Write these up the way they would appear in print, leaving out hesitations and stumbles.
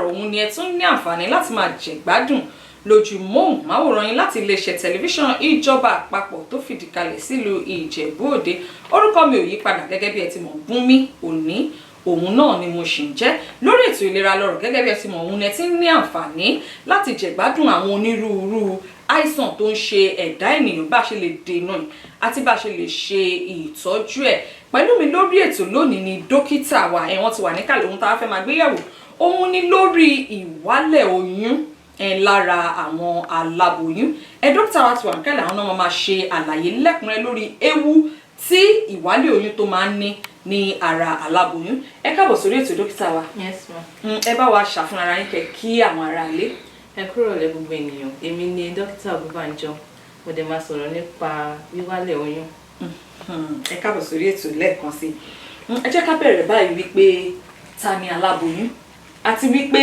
lọ́rọ̀ òun ni ẹ tún ní àǹfààní láti máa jẹ̀gbádùn lójú móhùnmáwòrán yín láti iléeṣẹ́ tẹlifíṣàn ìjọba àpapọ̀ tó fìdí kalẹ̀ sílùú Ìjẹ̀bú Òde. Orúkọ mi ò yí padà gẹ́gẹ́ bí ẹ ti mọ̀, Bùnmi Òní òun náà ni mo ṣì ń jẹ́. Lórí ètò ìlera lọ́rọ̀ gẹ́gẹ́ bí ẹ ti mọ̀, òun ẹ ti ní àǹfààní láti jẹ̀gbádùn àwọn onírúurú àìsàn tó ń ṣe ẹ̀dá ènìyàn, bá ṣe lè dènà àti bá ṣe lè ṣe ìtọ́jú ẹ̀. Pẹ̀lú mi lórí ètò lónìí ni dókítà wa, wọ́n ti wà níkàlẹ̀. Ohun tá a fẹ́ máa gbéyẹ̀wò òun ni lórí ìwálẹ̀ oyún lára àwọn aláboyún. Dókítà wa ti wà níkàlẹ̀, àwọn náà máa ṣe àlàyé lẹ́kùnrẹ́rẹ́ lórí ewu tí ìwálẹ̀ oyún tó máa ń ní ara aláboyún. Ẹ káàbọ̀ sórí ètò dókítà wa. Yes ma. Ẹ bá wa ṣàfihàn ara yín kẹ́ kí àwọn ará ilé. Ẹ kúrò lẹ́ gbogbo ènìyàn. Èmi ni dókítà Ògúnbànjọ. Mo dẹ̀ máa sọ̀rọ̀ nípa wíwálẹ̀ oyún. Ẹ káàbọ̀ sórí ètò lẹ́ẹ̀kan sí. Ẹ jẹ́ ká bẹ̀rẹ̀ báyìí wípé ta ni aláboyún àti wípé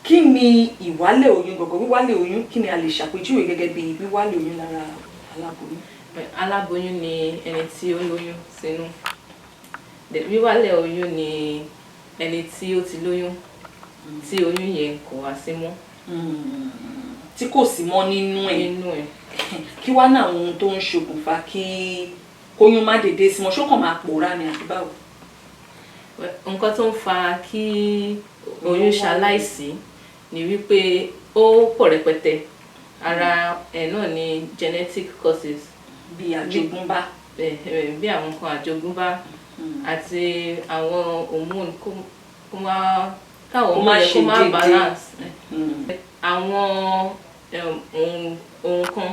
kí ni ìwálẹ̀ oyún gangan. Wíwálẹ̀ oyún kí ni a lè ṣàpèjúwe gẹ́gẹ́ bí wíwálẹ̀ oyún lára aláboyún? Aláboyún ni ẹni tí ó lóyún sínú. Wíwálẹ̀ oyún ni ẹni tí ó ti lóyún tí oyún yẹn kò wá sí mọ́. Tí kò sí mọ́ nínú ẹ̀. Kí wá náà ohun tó ń ṣokùnfà kí oyún má dédé sí mọ́, ṣókàn máa pòórá ni àbí báwo? Nǹkan tó ń fa kí oyún ṣaláìsí ni wípé ó pọ̀ rẹpẹtẹ. Ara ẹ̀ náà ni genetic causes. Bí àjogúnbá. Bí àwọn nǹkan àjogúnbá àti àwọn hormone káwọn hormone kó má balance. Àwọn ohun kan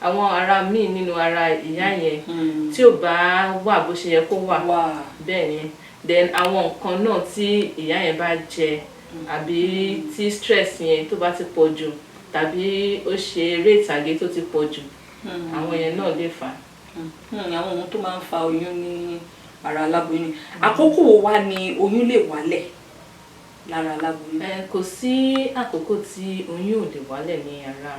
àwọn ara míì nínú ara ìyá yẹn tí ò bá wà bó ṣe yẹ kó wà. Bẹ́ẹ̀ ni. Then àwọn nǹkan náà tí ìyá yẹn bá jẹ àbí tí stress yẹn tó bá ti pọ̀ jù tàbí ó ṣe eré ìtàgé tó ti pọ̀ jù, àwọn yẹn náà lè fà. Àwọn ohun tó máa ń fa oyún ní ara aláboyún ni. Àkókò wo wá ni oyún lè wálẹ̀ lára aláboyún? Kò sí àkókò tí oyún ò lè wálẹ̀ ní ara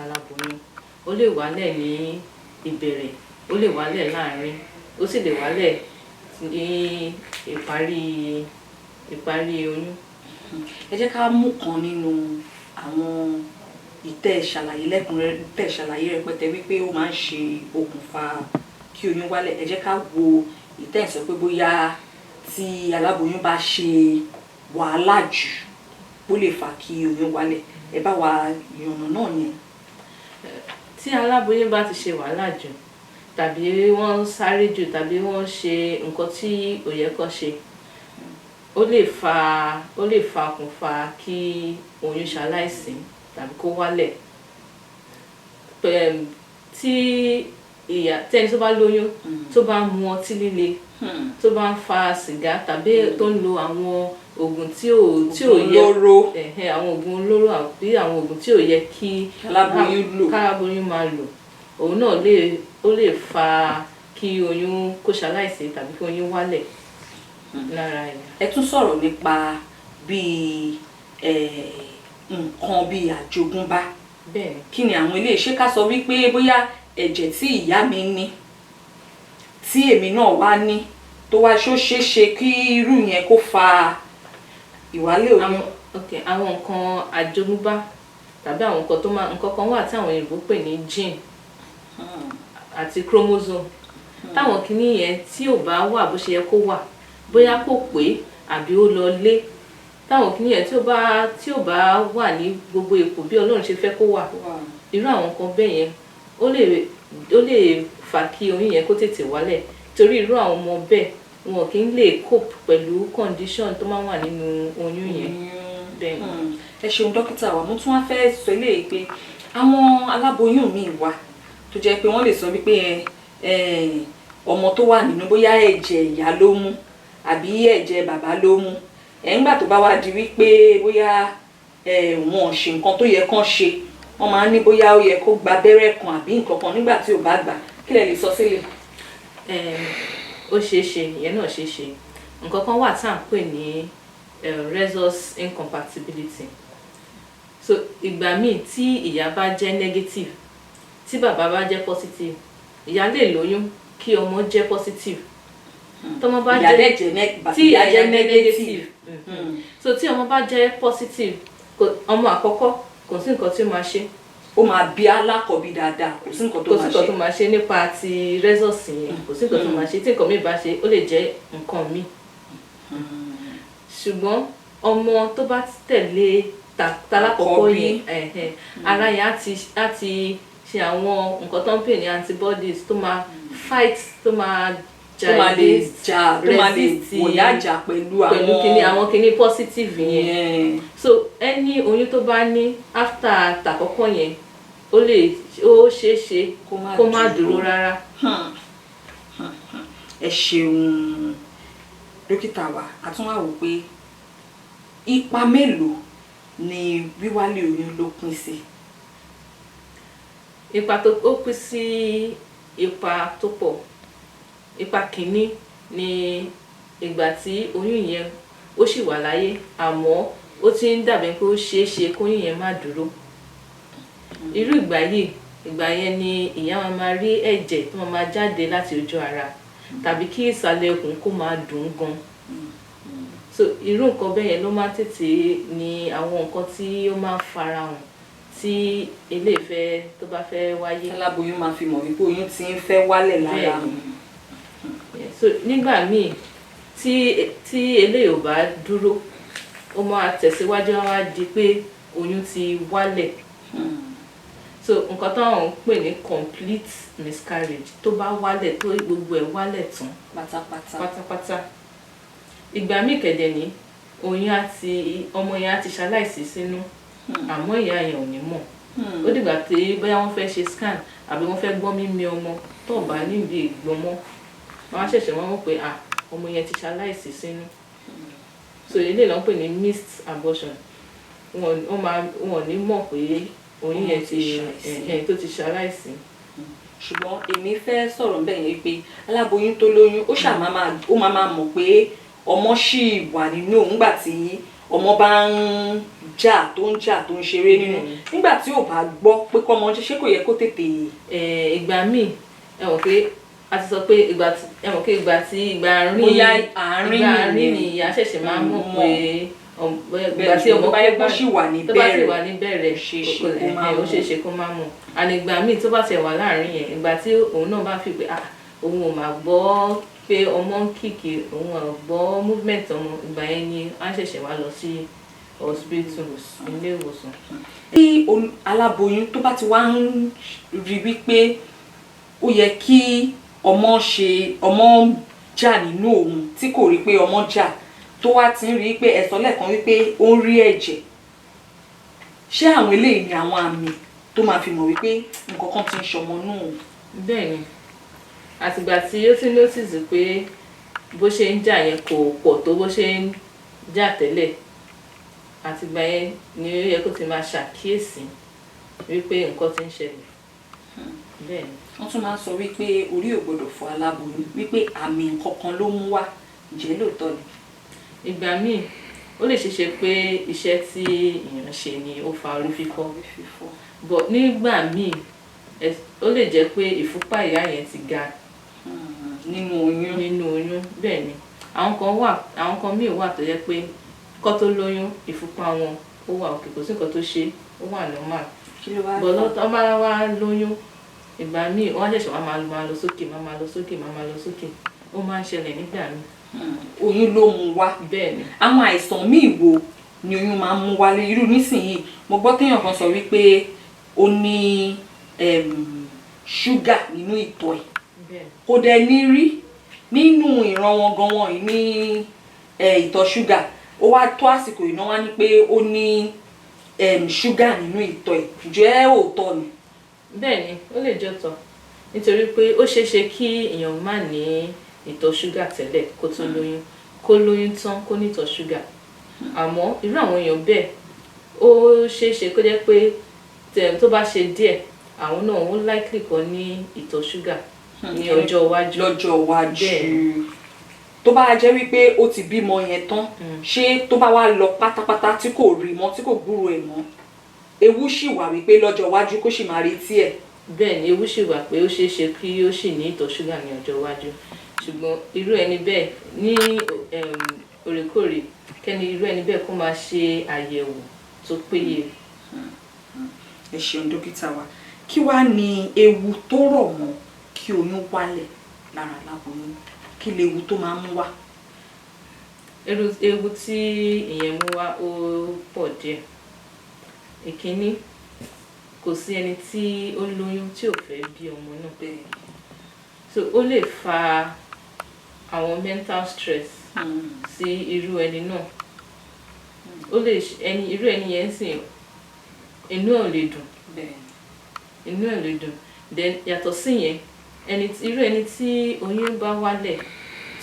aláboyún. Ó lè wálẹ̀ ní ìbẹ̀rẹ̀, ó lè wálẹ̀ láàárín, ó sì lè wálẹ̀ ní ìparí oyún. Ẹ jẹ́ ká mú kan nínú àwọn ìṣàlàyé lẹ́kùnrẹ́rẹ́ ìṣàlàyé rẹpẹtẹ wípé ó máa ń ṣe okùnfà kí oyún wálẹ̀. Ẹ jẹ́ ká wo ìsọ pé bóyá tí aláboyún bá ṣe wàhálà jù ó lè fà kí oyún wálẹ̀. Ẹ bá wa yànnà náà yẹn. Tí aláboyún bá ti ṣe wàhálà jù tàbí wọ́n sáré jù tàbí wọ́n ṣe nǹkan tí ó yẹ kó ṣe, ó lè fa okùnfà kí oyún ṣaláìsí tàbí kó wálẹ̀. Tí ẹni tó bá lóyún tó bá mu ọtí líle, tó bá ń fa sìgá tàbí tó ń lo àwọn oògùn tí ò yẹ, àwọn oògùn olóró àbí àwọn oògùn tí ò yẹ kí aláboyún máa lò, òun náà ó lè fa kí oyún kó ṣaláìsí tàbí kí oyún wálẹ̀ lára ẹ̀. Ẹ tún sọ̀rọ̀ nípa bí nǹkan bí àjogúnbá. Bẹ́ẹ̀ni. Kí ni àwọn eléyìí? Ṣé ká sọ wípé bóyá ẹ̀jẹ̀ tí ìyá mi ní tí èmi náà wá ní tó wá ṣeéṣe kí irú yẹn kó fa ìwálẹ̀ oyún? Àwọn nǹkan àjogúnbá tàbí àwọn nǹkan kan wà tí àwọn Yorùbá pè ní gene àti chromosome. Táwọn kìíní yẹn tí ò bá wà bó ṣe yẹ kó wà, bóyá kò pé àbí ó lọ lé, táwọn kìíní yẹn tí ò bá wà ní gbogbo ipò bí Ọlọ́run ṣe fẹ́ kó wà, irú àwọn nǹkan bẹ́ẹ̀ yẹn ó lè fà kí oyún yẹn kó tètè wálẹ̀. Torí irú àwọn ọmọ bẹ́ẹ̀ wọn kì í lè cope pẹ̀lú condition tó máa wà nínú oyún yẹn. Bẹ́ẹ̀ ni. Ẹ ṣeun dókítà wa. Mo tún wá fẹ́ sọ eléyìí pé àwọn aláboyún míì wà tó jẹ́ pé wọ́n lè sọ wípé ọmọ tó wà nínú bóyá ẹ̀jẹ̀ ìyá ló mú àbí ẹ̀jẹ̀ bàbá ló mú. Nígbà tó bá wá di wípé bóyá wọn ò ṣe nǹkan tó yẹ kán ṣe, wọ́n máa ń ní bóyá ó yẹ kó gba abẹ́rẹ́ kan àbí nǹkan kan nígbà tí ò bá gbà. Kí lẹ lè sọ sílẹ̀? Ó ṣeéṣe, ìyẹn náà ṣeéṣe. Nǹkan kan wà tá à ń pè ní resource incompatibility. So ìgbà míì tí ìyá bá jẹ́ negative, tí bàbá bá jẹ́ positive, ìyá lè lóyún kí ọmọ jẹ́ positive. tọ́mọ bá ìyá jẹ́ dẹ̀ jẹ́ tí ìyá jẹ́ negative so tí ọmọ bá jẹ́ positive ọmọ àkọ́kọ́ kò sí nǹkan tí ó máa ṣe. ó máa bí alákọ̀ọ́bí dáadáa kò sí nǹkan tó máa ṣe nípa ti rẹ́sọ̀sì yẹn kò sí nǹkan tó máa ṣe tí nǹkan mi bá ṣe ó lè jẹ́ nǹkan mi. ṣùgbọ́n ọmọ tó bá tẹ̀lé talákọ̀ọ́kọ́ yìí ara yẹn á ti ṣe àwọn nǹkan tó ń pè ní antibodies tó máa fight tó máa tó máa lè wòyájà pẹ̀lú àwọn kinní positive yẹn. So ẹni oyún tó bá ní after tàkọ́kọ́ yẹn ó ṣeé ṣe kó má dúró rárá. ẹ ṣeun dókítà wa a tún wá wò pé ipa mélòó ni wíwálé oyún ló pín sí. Ipa tó pín sí ipa tó pọ̀. Ipa kìíní ni ìgbà tí oyún yẹn ó sì wà láyé àmọ́ ó ti ń dàbí pé ó ṣeé ṣe kóyún yẹn má dúró. Irú ìgbà yẹn ni ìyá máa rí ẹ̀jẹ̀ tó máa jáde láti ojú ara tàbí kí ìsàlẹ̀ ikùn kó máa dùn gan. So irú nǹkan bẹ́ẹ̀ yẹn ló máa tètè ní àwọn nǹkan tí ó máa farahàn tí eléèfẹ́ tó bá fẹ́ wáyé. aláboyún máa fi mọ̀ wípé oyún ti ń fẹ́ wálẹ̀ lára. So nígbà míì tí eléyìí ò bá dúró ó máa tẹ̀síwájú wá di pé oyún ti wálẹ̀. So nǹkan táwọn ń pè ní complete miscarriage tó bá wálẹ̀ tó gbogbo ẹ̀ wálẹ̀ tán pátápátá. Ìgbà míì kẹ̀dẹ̀ ní oyún ọmọ yẹn á ti ṣaláìsí sínú àmọ́ ìyá yẹn ò ní mọ̀. Ó dìgbà tí bóyá wọ́n fẹ́ ṣe scan àbí wọ́n fẹ́ gbọ́ mímí ọmọ tó bá níbi ìgbọ́mọ́ wọ́n á ṣẹ̀ṣẹ̀ wọ́n mọ̀ pé ọmọ yẹn ti ṣaláìsí sínú. So eléyìí ló ń pè ní missed abortion. Wọn ò ní mọ̀ pé oyún yẹn tó ti ṣaláìsí. ṣùgbọ́n èmi fẹ́ sọ̀rọ̀ bẹ́ẹ̀ yẹn pé aláboyún tó lóyún ó máa mọ̀ pé ọmọ ṣì wà nínú òun nígbà tí ọmọ bá ń jà tó ń ṣeré nínú nígbà tí ò bá gbọ́ pé kọ́mọ ṣe kò yẹ kó tètè. Ìgbà míì ẹ mọ̀ pé a ti sọ pé ìgbà àárín ni ìyá ṣẹ̀ṣẹ̀ máa ń mọ̀ pé ìgbà tí ọmọ bá ṣì wà ní bẹ̀rẹ̀ ó ṣeé ṣe kó má mọ̀. Àní ìgbà míì tó bá ti wà láàárín yẹn ìgbà tí òun náà bá fi pé òun ò máa gbọ́ pé ọmọ ń kìkì òun ò gbọ́ movement ọmọ ìgbà yẹn ni á ṣẹ̀ṣẹ̀ wá lọ sí hospital ilé ìwòsàn. tí aláboyún tó bá ti wá ń rí wípé ó yẹ kí ọmọ jà nínú òun tí kò rí pé ọmọ jà tó wá ti ń rí pé ẹ̀sọ́ lẹ́ẹ̀kan wípé ó ń rí ẹ̀jẹ̀ ṣé àwọn eléyìí ni àwọn àmì tó máa fi mọ̀ wípé nǹkan kan ti ń ṣọmọ náà. Bẹ́ẹ̀ni àtìgbà tí ó ti notice pé bó ṣe ń jà yẹn kò pọ̀ tó bó ṣe ń jà tẹ́lẹ̀ àtìgbà yẹn ni ó yẹ kó ti máa ṣàkíyèsí wípé nǹkan ti ń ṣẹlẹ̀. Bẹ́ẹ̀ni. Wọ́n tún máa ń sọ wípé orí ò gbọdọ̀ fọ́ aláboyún wípé àmì nǹkan kan ló mú wá ǹjẹ́ lóòótọ́ ni. Ìgbà míì ó lè ṣeéṣe pé iṣẹ́ tí èèyàn ṣe ni ó fa orí fífọ́ but nígbà míì ó lè jẹ́ pé ìfúnpá ìyá yẹn ti ga nínú oyún. Bẹ́ẹ̀ ni àwọn kan míì wà tó jẹ́ pé kó tó lóyún ìfúnpá wọn ó wà òkè kò sí nǹkan tó ṣe ó wà normal bọ́lọ́ tó bá wá lóyún ìgbà míì wọ́n ṣẹ̀ṣẹ̀ wá máa lọ sókè máa lọ sókè ó máa ń ṣẹlẹ̀ nígbà míì. Oyún ló mú wá. Bẹ́ẹ̀ni. Àwọn àìsàn míì wo ni oyún máa ń mú wálé irú nísìnyí mo gbọ́ téèyàn kan sọ wípé ó ní ṣúgà nínú ìtọ̀ ẹ̀ kò dẹ̀ ní rí nínú ìran wọn gan wọn ní ìtọ̀ ṣúgà ó wá tó àsìkò ìná wá ní pé ó ní ṣúgà nínú ìtọ̀ ẹ̀ jẹ́ òótọ́ ni. Bẹ́ẹ̀ni ó lè jẹ́ òótọ́ nítorí pé ó ṣeé ṣe kí èèyàn má ní ìtọ̀ ṣúgà tẹ́lẹ̀ kó tó lóyún kó lóyún tán kó ní ìtọ̀ ṣúgà àmọ́ irú àwọn èèyàn bẹ́ẹ̀ ó ṣeé ṣe kó jẹ́ pé tó bá ṣe díẹ̀ àwọn náà ó likely kó ní ìtọ̀ ṣúgà ní ọjọ́ iwájú. Tó bá jẹ́ wípé ó ti bímọ yẹn tán ṣé tó bá wá lọ pátápátá tí kò rí mọ́ tí kò gbúrò ẹ̀ mọ́ ewu ṣì wà wípé lọ́jọ́ iwájú kó sì máa retí ẹ̀. Bẹ́ẹ̀ ni ewu ṣì wà pé ó ṣeé ṣe kí ó sì ní ìtọ̀ ṣúgà ní ọjọ́ iwájú ṣùgbọ́n irú ẹni bẹ́ẹ̀ ní òrèkóòrè kẹ́ni irú ẹni bẹ́ẹ̀ kó máa ṣe àyẹ̀wò tó péye. ẹ ṣeun dókítà wa, kí wàá ní ewu tó rọ̀ mọ́ kí oyún wálẹ̀ lára aláboyún, kí lewu tó máa ń mú wá? Ewu tí ìyẹn mú wá ó pọ̀ díẹ̀. Ìkíní, kò sí ẹni tí ó lóyún tí ò fẹ́ bí ọmọ náà. So ó lè fa àwọn mental stress sí irú ẹni náà. Ó lè irú ẹni yẹn sìn inú ẹ̀ ò lè dùn. Inú ẹ̀ ò lè dùn. Then yàtọ̀ sí yẹn, irú ẹni tí oyún bá wálẹ̀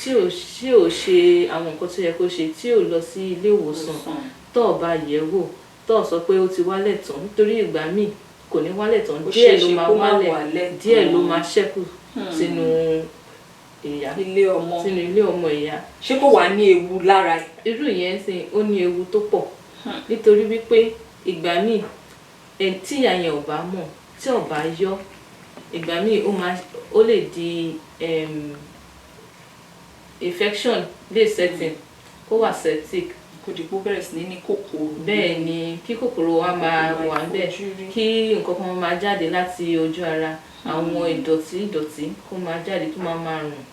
tí ò ṣe àwọn nǹkan tó yẹ kó ṣe, tí ò lọ sí ilé ìwòsàn tó ò bá yẹ̀ wò, tó ò sọ pé ó ti wálẹ̀ tán, nítorí ìgbà míì kò ní wálẹ̀ tán, díẹ̀ ló máa wálẹ̀, díẹ̀ ló máa ṣẹ́kù sínú ilé ọmọ ìyá. Ṣé kò wá ní ewu lára ẹ̀? Irú yẹn sìn ó ní ewu tó pọ̀, nítorí wípé ìgbà míì tí ìyá yẹn ò bá mọ̀, tí ò bá yọ, ìgbà míì ó lè di infection lè setting, kó wà septic, kò dìpọ̀ bẹ̀rẹ̀ sí ní kòkòrò. bẹ́ẹ̀ ni kí kòkòrò wa máa wà níbẹ̀, kí nǹkan kan máa jáde láti ojú ara, àwọn ìdọ̀tí kó máa jáde tó máa rùn.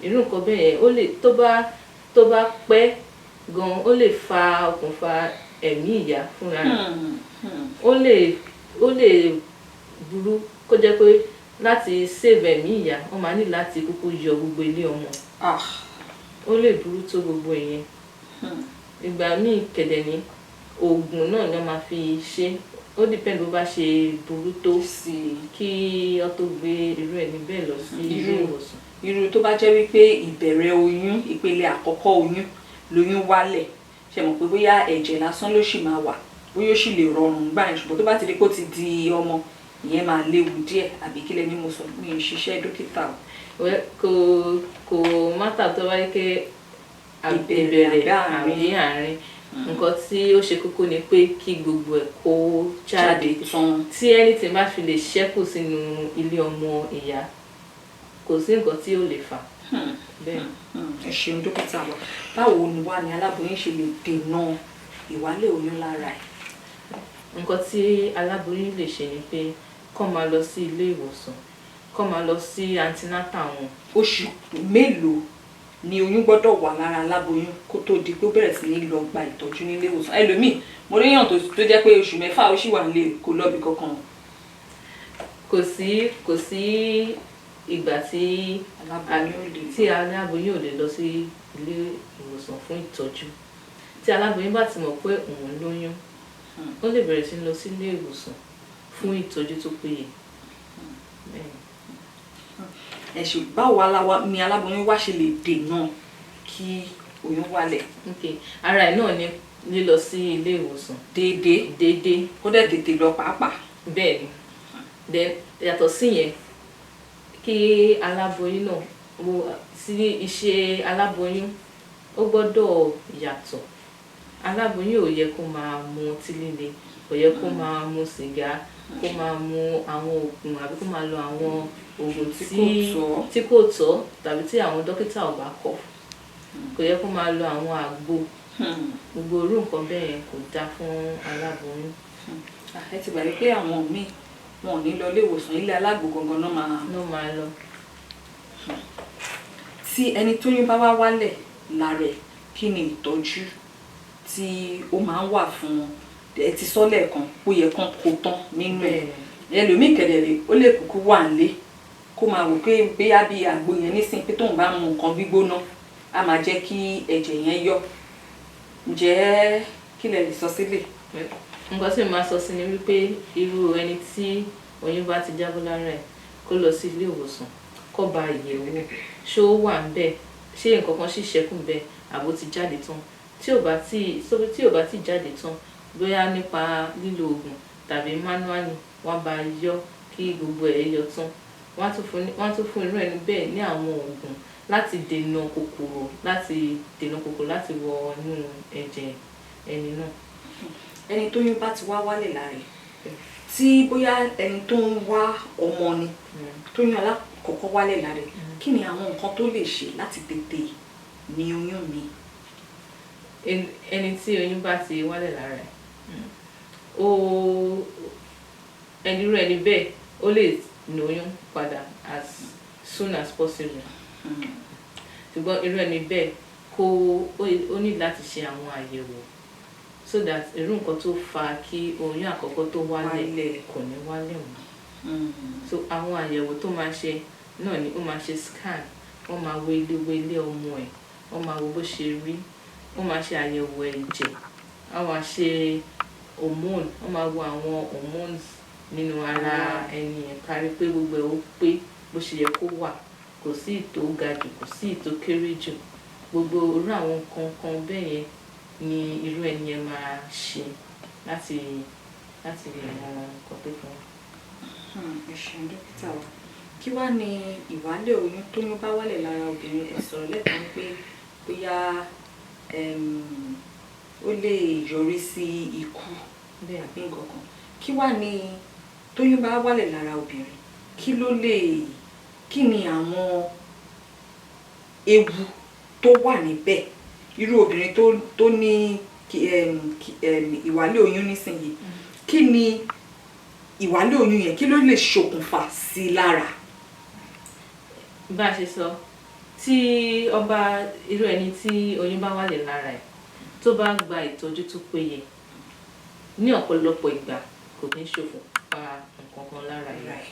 Irú nǹkan bẹ́ẹ̀ yẹn ó lè tó bá pẹ́ gan, ó lè fa okùnfà ẹ̀mí ìyá fúnra rẹ̀. Ó lè burú kó jẹ́ pé láti save ẹ̀mí ìyá wọ́n máa ní láti kúkú yọ gbogbo ilé ọmọ. Ó lè burú tó gbogbo ìyẹn. Ìgbà míì kẹ̀dẹ̀ ní oògùn náà ni wọ́n máa fi ṣe, ó depend bó bá ṣe burú tó kí wọ́n tó gbé irú ẹni bẹ́ẹ̀ lọ sí ilé ìwòsàn. Irú tó bá jẹ́ wípé ìbẹ̀rẹ̀ oyún, ìpele àkọ́kọ́ oyún lóyún wálẹ̀, ṣe mọ̀ pé bóyá ẹ̀jẹ̀ lásán ló sì máa wà, bóyá ó sì lè rọrùn gbà yẹn, ṣùgbọ́n tó bá ti di pé ó ti di ọmọ, ìyẹn máa léwu díẹ̀, àbí kílẹ̀ ní mo sọ, mi ò ṣiṣẹ́ dókítà o. Kò mátà tó bá yẹ kí ìbẹ̀rẹ̀ àbí àárín, nǹkan tí ó ṣe kókó ni pé kí gbogbo ẹ̀ kó jáde tán. Tí anything bá fi lè ṣẹ́kù sínú ilé ọmọ ìyá, kò sí nǹkan tí ó lè fà. Bẹ́ẹ̀. Ẹ ṣeun dókítà wa, báwo ni wá ni aláboyún ṣe lè dènà ìwálẹ̀ oyún lára ẹ̀? Nǹkan tí aláboyún lè ṣe ni pé kó máa lọ sí ilé ìwòsàn, kó máa lọ sí antenatal wọn. Oṣù mélòó ni oyún gbọ́dọ̀ wà lára aláboyún kó tó di pé ó bẹ̀rẹ̀ sí ní lọ gba ìtọ́jú nílé ìwòsàn? Ẹlòmíì, mo rí yàn tó jẹ́ pé oṣù 6 ó sì wà nílé, kò lọ́bi kankan. Kò sí ìgbà tí aláboyún ò lè lọ sí ilé ìwòsàn fún ìtọ́jú. Tí aláboyún bá ti mọ̀ pé òun lóyún, ó lè bẹ̀rẹ̀ sí lọ sí ilé ìwòsàn fún ìtọ́jú tó péye. Ẹ ṣe báwo ni aláboyún wá ṣe lè dènà kí oyún wálẹ̀? Ara ẹ̀ náà ni lílọ sí ilé ìwòsàn déédéé, kó dẹ̀ tètè lọ pàápàá. Bẹ́ẹ̀ ni. Yàtọ̀ sí yẹn, kí aláboyún náà sí iṣẹ́ aláboyún ó gbọ́dọ̀ yàtọ̀. Aláboyún ò yẹ kó máa mu ọtí líle, kò yẹ kó máa mu sìgá, kó máa mu àwọn oògùn àbí kó máa lo àwọn oògùn tí kò tọ́ tàbí tí àwọn dókítà ò bá kọ. Kò yẹ kó máa lo àwọn àgbo. Gbogbo irú nǹkan bẹ́ẹ̀ yẹn kò dáa fún aláboyún. Ẹ ti gbà pé àwọn míì wọn ò ní lọ ilé ìwòsàn, ilé alágbo gangan náà máa lọ. Tí ẹni tóyún bá wá wálẹ̀ lára ẹ̀, kí ni ìtọ́jú tí ó máa ń wà fún wọn? Ẹ ti sọ lẹ́ẹ̀kan ó yẹ kán kó tán nínú ẹ̀. Ẹlòmíì kẹ̀dẹ̀rẹ̀ ó lè kúkú wà nílé kó máa wò pé bóyá bí àgbo yẹn nísìnyí pé tóun bá mu nǹkan gbígbóná á máa jẹ́ kí ẹ̀jẹ̀ yẹn yọ. Ǹjẹ́ kí lẹ lè sọ sílẹ̀? Nǹkan tí mo máa sọ sí ni wípé irú ẹni tí oyún bá ti jábọ́ lára ẹ̀ kó lọ sí ilé ìwòsàn, kó bá yẹ̀wò ṣé ó wà ńbẹ̀, ṣé nǹkan kan sì ṣẹ́kù ńbẹ̀ àbó ti jáde tán. Tí ò bá ti jáde tán, bóyá nípa lílo oògùn tàbí manually wọ́n bá yọ kí gbogbo ẹ̀ yọ tán. Wọ́n tún fún irú ẹni bẹ́ẹ̀ ní àwọn oògùn láti dènà kòkòrò láti wọ inú ẹ̀jẹ̀ ẹni náà. Ẹni tóyún bá ti wá wálẹ̀ lára ẹ̀, tí bóyá ẹni tó ń wá ọmọ ni tóyún alákọ̀ọ́kọ́ wálẹ̀ lára ẹ̀ kí ni àwọn nǹkan tó lè ṣe láti tètè ní oyún mi. ẹni tí oyún bá ti wálẹ̀ lára ẹ̀ ẹni bẹ́ẹ̀ ó lè ní oyún padà as soon as possible ṣùgbọ́n irú ẹni bẹ́ẹ̀ ó ní láti ṣe àwọn àyẹ̀wò so that irú nǹkan tó fa kí oyún àkọ́kọ́ tó wálẹ̀ kò ní wálẹ̀ mọ́. So àwọn àyẹ̀wò tó máa ṣe náà ni ó máa ṣe scan, wọ́n máa wo ilé ọmọ ẹ̀, wọ́n máa wo bó ṣe rí, wọ́n máa ṣe àyẹ̀wò ẹ̀jẹ̀, wọ́n máa ṣe hormone, wọ́n máa wo àwọn hormones nínú ara ẹni yẹn kárí pé gbogbo ẹ̀ ó pé bó ṣe yẹ kó wà, kò sí ìtò ga jù, kò sí ìtò kéré jù, gbogbo irú àwọn nǹkan kan bẹ́ẹ̀ yẹn ni irú ẹni yẹn máa ṣe láti lè mọ nǹkan tó kàn. ẹ ṣeun dókítà wa kí wá ní ìwálẹ̀ oyún tóyún bá wálẹ̀ lára obìnrin ẹ sọ̀rọ̀ lẹ́ẹ̀kan pé bóyá ó lè yọrí sí ikú àbí nǹkan kan kí wá ní tóyún bá wálẹ̀ lára obìnrin kí ni àwọn ewu tó wà níbẹ̀ irú obìnrin tó ní ìwálẹ̀ oyún nísìnyí kí ni ìwálẹ̀ oyún yẹn kí ló lè ṣokùnfà sí i lára. bá a ṣe sọ tí irú ẹni tí oyún bá wálẹ̀ lára ẹ̀ tó bá gba ìtọ́jú tó péye ní ọ̀pọ̀lọpọ̀ ìgbà kò ní ṣokùnfà nǹkan kan lára ẹ̀.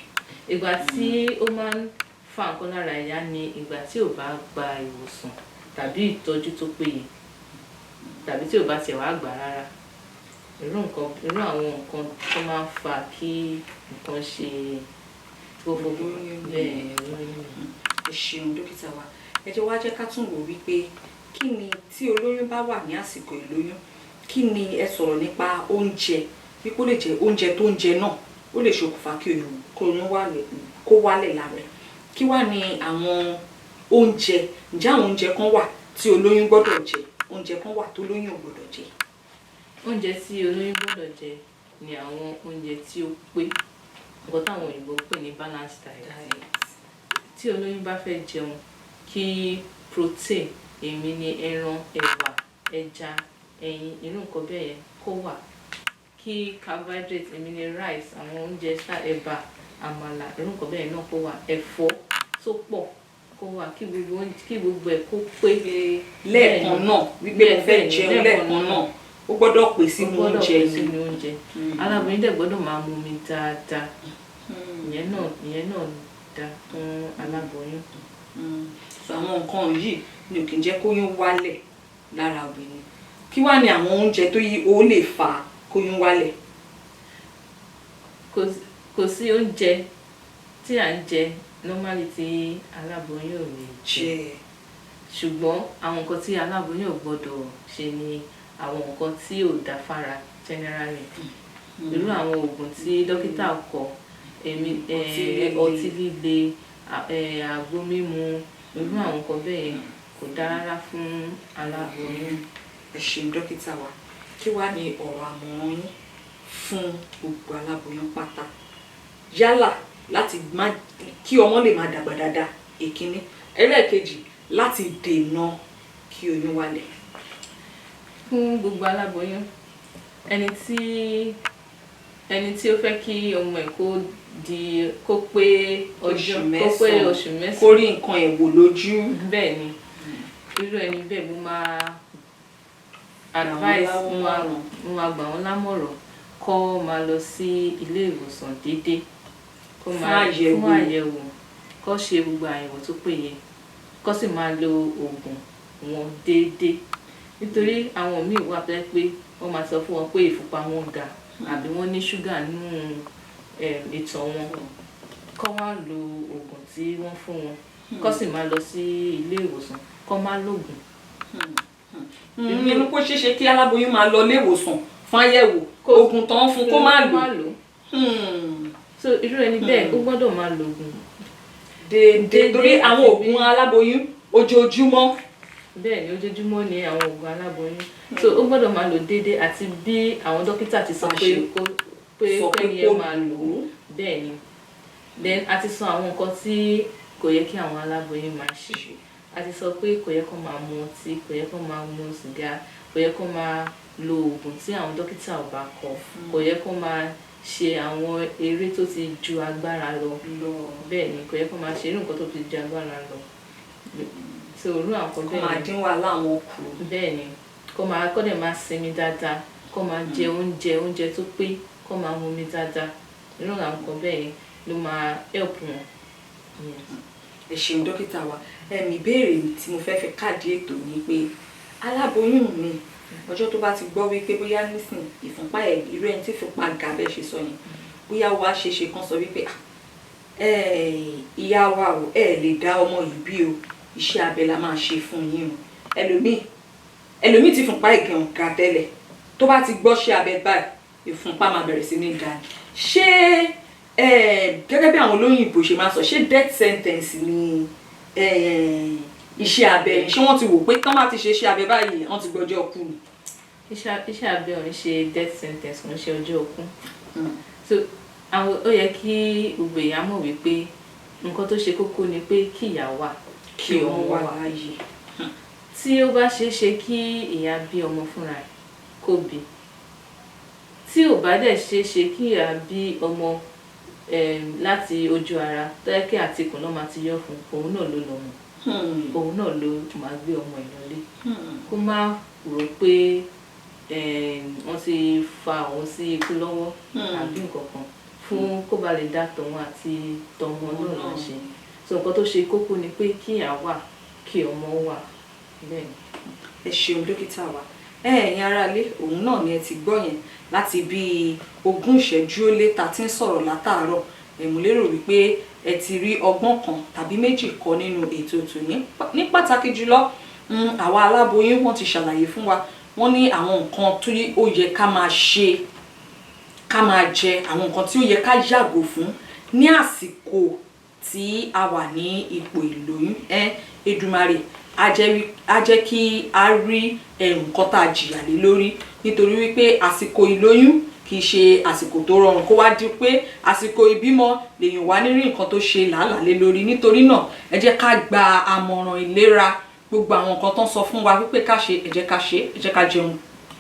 ìgbà tí ó máa ń fa nǹkan lára ẹ̀yà ni ìgbà tí ò bá gba ìwòsàn tàbí ìtọ́jú tó péye tàbí tí ò bá tiẹ̀ wá gbà rárá irú àwọn nǹkan tó máa ń fa kí nǹkan ṣe gbogbo bẹ́ẹ̀ lóyún. ẹ ṣeun dókítà wa ẹ jẹ́ wá jẹ́ ká tún wò wípé kí ni tí olóyún bá wà ní àsìkò ìlóyún kí ni ẹ sọ̀rọ̀ nípa oúnjẹ wípé ó lè jẹ oúnjẹ tó ń jẹ náà ó lè ṣokùnfà kí oyún kó wálẹ̀ lára ẹ̀ kí wá ní àwọn oúnjẹ ǹjẹ́ àwọn oúnjẹ kan wà tí olóyún gbọ́dọ̀ jẹ oúnjẹ kan wà tó lóyún ò gbọ́dọ̀ jẹ. oúnjẹ tí olóyún gbọ́dọ̀ jẹ ni àwọn oúnjẹ tí ó pé nǹkan táwọn òyìnbó pè ní balanced diet. tí olóyún bá fẹ́ jẹun kí protein èmi ni ẹran ẹ̀wà ẹja ẹyin irú nǹkan bẹ́ẹ̀ yẹn kó wà kí carbohydrate èmi ni rice àwọn oúnjẹ ẹ̀bà àmàlà irú nǹkan bẹ́ẹ̀ náà kó wà ẹ̀fọ́ tó pọ̀ kó wà kí gbogbo ẹ̀ kó pé lẹ́ẹ̀kan náà wípé mo fẹ́ jẹun lẹ́ẹ̀kan náà ó gbọ́dọ̀ pè sínú oúnjẹ aláboyún dẹ̀ gbọ́dọ̀ máa mu omi dáadáa ìyẹn náà dá fún aláboyún. àwọn nǹkan yìí ni ò kì í jẹ́ kóyún wálẹ̀ lára obìnrin kí wá ní àwọn oúnjẹ tó yí ó lè fà kóyún wálẹ̀. kò sí oúnjẹ tí à ń jẹ normally tí aláboyún ò lè jẹ ṣùgbọ́n àwọn nǹkan tí aláboyún ò gbọ́dọ̀ ṣe ni àwọn nǹkan tí ò dá fára generally irú àwọn oògùn tí dókítà kọ ọtí líle àgbo mímu irú àwọn nǹkan bẹ́ẹ̀ kò dá rárá fún aláboyún. ẹ ṣeun dókítà wa kí wá ní ọ̀rọ̀ àmọ̀ràn yín fún gbogbo aláboyún pátá yálà láti kí ọmọ lè máa dàgbà dáadáa ìkíní ẹlẹ́ẹ̀kejì láti dènà kí oyún wálẹ̀. fún gbogbo aláboyún ẹni tí ó fẹ́ kí ọmọ ẹ̀ kó pé oṣù mẹ́sàn-án kó rí nǹkan ẹ̀ wò lójú. bẹ́ẹ̀ ni irú ẹni bẹ́ẹ̀ mo máa advice mo máa gbà wọ́n lámọ̀ràn kó máa lọ sí ilé ìwòsàn déédéé kó máa fún àyẹ̀wò kó ṣe gbogbo àyẹ̀wò tó péye kó sì máa lo oògùn wọn déédéé nítorí àwọn míì wà pé wọ́n máa sọ fún wọn pé ìfúnpá wọn ga àbí wọ́n ní ṣúgà nínú ìtọ̀ wọn kó wá lo oògùn tí wọ́n fún wọn kó sì máa lọ sí ilé ìwòsàn kó máa lògùn. nínú kó ṣeéṣe kí aláboyún máa lọ ilé ìwòsàn fún àyẹ̀wò oògùn tán fún kó máa lò. so irú ẹni bẹ́ẹ̀ ó gbọ́dọ̀ máa lògùn déédéé torí àwọn oògùn aláboyún ojoojúmọ́. bẹ́ẹ̀ ni ojoojúmọ́ ni àwọn oògùn aláboyún so ó gbọ́dọ̀ máa lò déédéé àti bí àwọn dókítà ti sọ pé pé sọ pé kẹ́ni ẹ máa lò ó bẹ́ẹ̀ ni. Then a ti sọ àwọn nǹkan tí kò yẹ kí àwọn aláboyún máa ṣe. A ti sọ pé kò yẹ kó máa mu ọtí, kò yẹ kó máa mu sìgá, kò yẹ kó máa lo oògùn tí àwọn dókítà ò bá kọ, kò yẹ kó máa ṣe àwọn eré tó ti ju agbára lọ. Bẹ́ẹ̀ ni, kò yẹ kó máa ṣe irú nǹkan tó ti ju agbára lọ. So irú àwọn nǹkan bẹ́ẹ̀ ni. Kó máa dín wàhálà wọn kù. Bẹ́ẹ̀ ni, kó dẹ̀ máa sinmi dáadáa, kó máa jẹ oúnjẹ tó pé, kó máa mu omi dáadáa. Irú àwọn nǹkan bẹ́ẹ̀ yẹn ló máa help wọn. Ẹ ṣeun dókítà wa. Ìbéèrè tí mo fẹ́ fi káàdì ètò ni pé aláboyún mi ọjọ́ tó bá ti gbọ́ wípé bóyá nísìn ìfúnpá ẹ̀ irú ẹni tí ìfúnpá ga bẹ́ẹ̀ ṣe sọ yẹn bóyá wàá ṣe kan sọ wípé ìyá wa ò lè dá ọmọ yìí bí o, iṣẹ́ abẹ la máa ṣe fún yín o. Ẹlòmíì tí ìfúnpá ìgàn ga tẹ́lẹ̀ tó bá ti gbọ́ ṣe abẹ báyìí ìfúnpá máa bẹ̀rẹ̀ sí ní ga. Ṣé gẹ́gẹ́ bí àwọn olóyìnbó ṣe máa sọ, ṣé death sentence ni iṣẹ́ abẹ ni? Ṣé wọ́n ti wò pé tán bá ti ṣe iṣẹ́ abẹ báyìí wọ́n ti gbọ́jọ́ kú ni? Iṣẹ́ abẹ ò ń ṣe death sentence, kò ń ṣe ọjọ́ òkú. So ó yẹ kí gbogbo èèyàn mọ̀ wípé nǹkan tó ṣe kókó ni pé kí ìyá wà kí ọmọ wà láàyè. Tí ó bá ṣeé ṣe kí ìyá bí ọmọ fúnra ẹ̀ kó bí, tí ò bá dẹ̀ ṣeé ṣe kí ìyá bí ọmọ láti ojú ara tó yẹ kí àtikùn náà máa ti yọ fún òun náà ló lọ́mọ, òun náà ló máa gbé ọmọ ìlọlé. Kó má rò pé wọ́n ti fa òun sí ikú lọ́wọ́ àbí nǹkan kan, fún kó ba lè dá tòun àti tọmọ náà ṣe. So nǹkan tó ṣe kókó ni pé kí ìyá wà kí ọmọ wà. Bẹ́ẹ̀ ni. Ẹ ṣeun dókítà wa. Ẹ̀yin aráalé, òun náà ni ẹ ti gbọ́ yẹn láti bí 20 ìṣẹ́jú ó lé ta tí ń sọ̀rọ̀ látàárọ̀. Mo lérò wípé ẹ ti rí ọgbọ́n kan tàbí méjì kọ́ nínú ètò tòní. Ní pàtàkì jùlọ àwa aláboyún wọ́n ti ṣàlàyé fún wa, wọ́n ní àwọn nǹkan tó ó yẹ ká máa ṣe, ká máa jẹ, àwọn nǹkan tí ó yẹ ká yàgò fún ní àsìkò tí a wà ní ipò ìlóyún. Èdùmàrè á jẹ́ kí a rí nǹkan tá a jìyà lé lórí, nítorí wípé àsìkò ìlóyún kì í ṣe àsìkò tó rọrùn, kó wá di pé àsìkò ìbímọ lèyìn wá ní rí nǹkan tó ṣe làálàá lé lórí. Nítorí náà ẹ jẹ́ ká gba àmọ̀ràn ìlera, gbogbo àwọn nǹkan tó ń sọ fún wa wípé ká ṣe ẹ jẹ́ ká ṣe, ẹ jẹ́ ká jẹun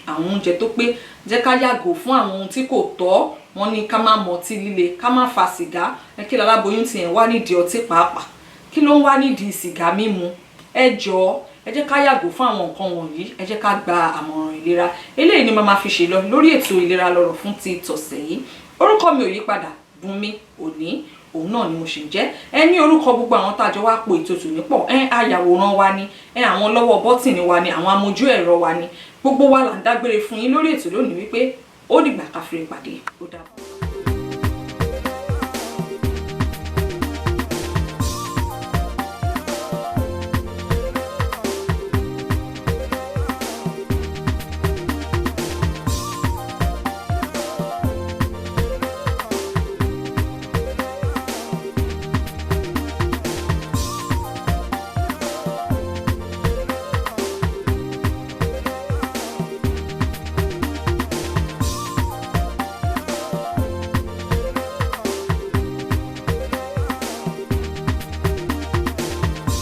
àwọn oúnjẹ tó pé, ẹ jẹ́ ká yàgò fún àwọn ohun tí kò tọ́. Wọ́n ní ká má mu ọtí líle, ká má fa sìgá. Kí láláboyún ti ẹ̀ wá nídìí ọtí pàápàá, kí ló ń wá nídìí sìgá mímu? Ẹ jọ̀ọ́ ẹ jẹ́ ká yàgò fún àwọn nǹkan wọ̀nyí, ẹ jẹ́ ká gba àmọ̀ràn ìlera. Eléyìí ni màá fi ṣe lọ lórí ètò ìlera lọ́rọ̀ fún ti tọ̀sẹ̀ yìí. Orúkọ mi ò yí padà, Bùnmi Òní, òun náà ni mo ṣì ń jẹ́. Ní orúkọ gbogbo àwọn tá a jọ wá po ètò tòní pọ̀, ayàwòrán wa ni, àwọn lọ́wọ́ bọ́tìnì wa ni, àwọn amójú ẹ̀rọ wa ni, gbogbo wa là ń dágbére fún yín lórí ètò lónìí wípé ó dìgbà ká fi pàdé. Ó dàbọ̀.